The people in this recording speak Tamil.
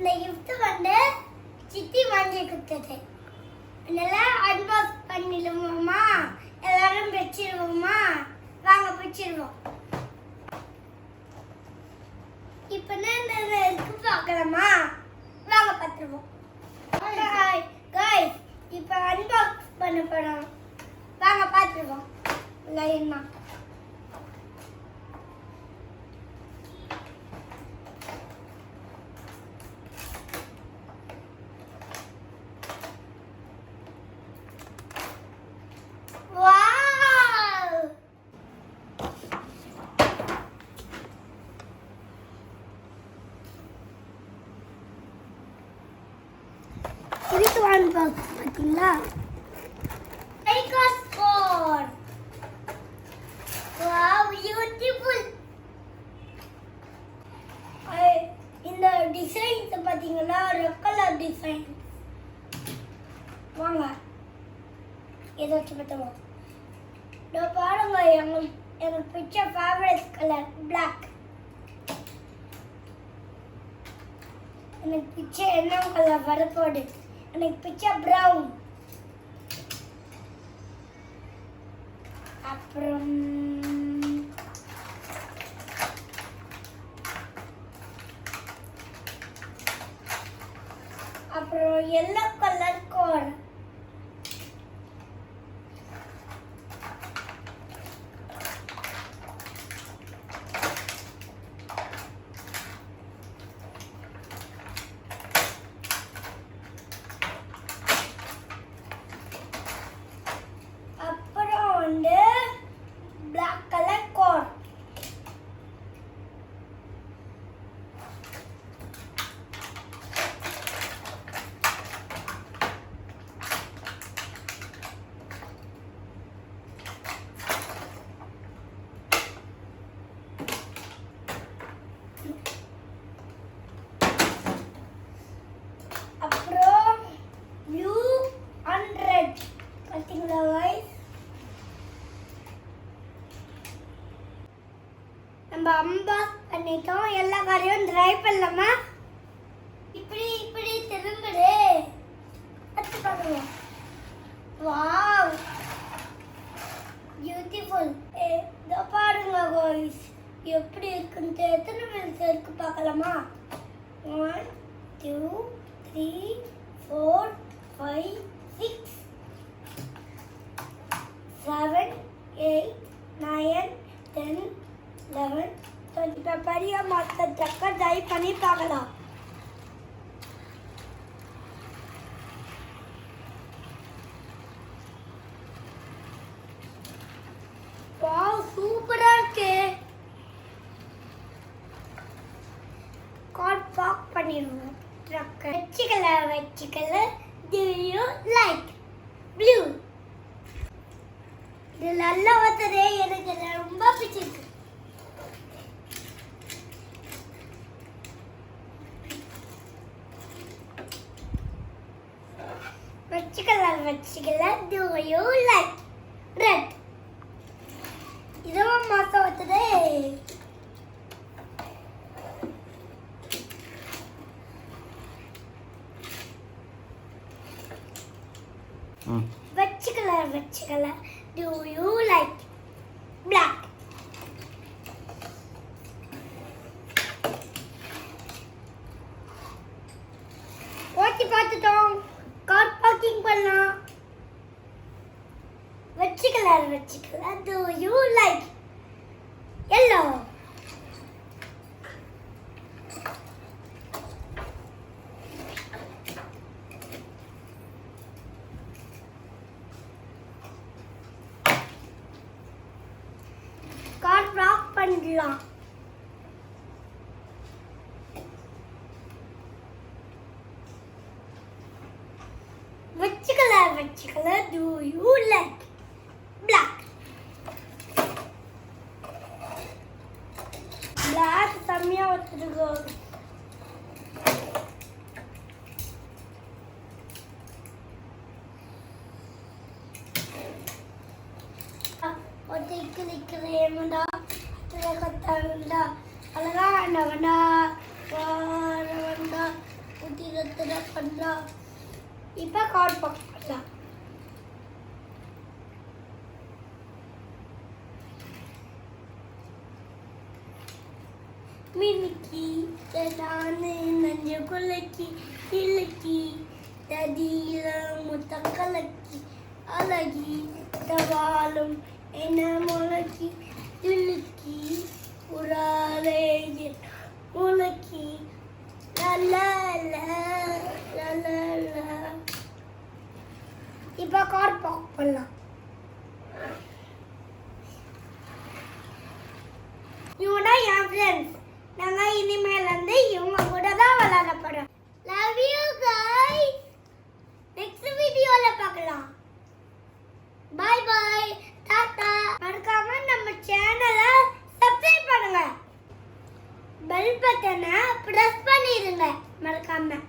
இந்த gift வந்து சித்தி வாங்கி கொடுத்தது. அதனால அன்பாக்ஸ் பண்ணிடுவோமா? எல்லாரும் வச்சிருவோமா? வாங்க வச்சிருவோம். இப்போ என்ன இருக்கு பார்க்கலாமா? வாங்க பார்த்துருவோம். guys இப்போ அன்பாக்ஸ் பண்ண போறோம். வாங்க பார்த்துருவோம். லைனா இதுக்கு அன்பாக்ஸ் பார்த்தீங்களா? Wow, beautiful. இந்த டிசைன்ஸ் பாத்தீங்களா? Red colour design. வாங்க இதை வச்சு பார்த்துவோம். இதோ பாருங்க, எனக்கு பிடிச்ச ஃபேவரட் கலர் பிளாக். எனக்கு பிடிச்ச என்ன கலர் வரப்போகுது? எனக்கு பிடிச்ச ப்ரௌன். அப்புறம் எல்லோ கலர் கோர். அப்புறம் வந்து பிளாக் கலர் கோர். அப்புறம் ப்ளூ அண்ட் ரெட். பார்த்தீங்களா guys? நம்ம அன்பாக்ஸ் பண்ணிட்டோம். எல்லா காரையும் ட்ரை பண்ணலாமா? இப்படி திரும்புது. அடுத்து பார்க்கலாம். Wow, beautiful. இதோ பாருங்க guys, எப்படி இருக்குன்னு. எத்தனை மினிட்ஸ் இருக்கு பார்க்கலாமா? 1 2 3 4 5 6 7 8 9 10 11 12. பெரிய மற்ற டக்கர் ட்ரை பண்ணி பார்க்கலாம். வாவ், சூப்பரா இருக்கு. கார்ட் பாக் பண்ணிடுவோம். வச்சுக்கலாம். Do you like blue? இது நல்லா வந்ததே, எனக்கு ரொம்ப பிடிச்சிருக்கு. வச்சுக்கலாம். Do you like red? இதுவும் மாச வந்ததே. வச்சுக்கலாம். Do you like black? ஓட்டி பார்த்துட்டோம். கார் பார்க்கிங் பண்ணலாம். வச்சுக்கலாம். Do you like yellow? Car rock பண்ணலாம். வச்சுக்கலாம். Do you like black? Black செம்மையா வச்சிருக்கு. ஒட்டிக்கிறேன்டா, கத்தாண்டா, அழகா வேண்டா வேண்டா. திர பண்ணலாம். இப்போ கார் பார்க் பண்ணலாம். மினுக்கி நானு நஞ்சு குலக்கி இலக்கி தடியில முத்தம் கலக்கி அழகி தவாலும் என்ன முளக்கி துளுக்கி உராலே முளக்கி இப்போ கார் பார்க் பண்ணலாம். இவங்க தான் என் ஃப்ரெண்ட்ஸ். நாங்கள் இனிமேலேருந்து இவங்க கூட தான் விளையாட போகிறோம். Love you guys. நெக்ஸ்ட் வீடியோவில் பார்க்கலாம். பாய் பாய், டாடா. மறக்காம நம்ம சேனலை சப்ஸ்கிரைப் பண்ணுங்க. பெல் பட்டனை பிரஸ் பண்ணிடுங்க மறக்காம.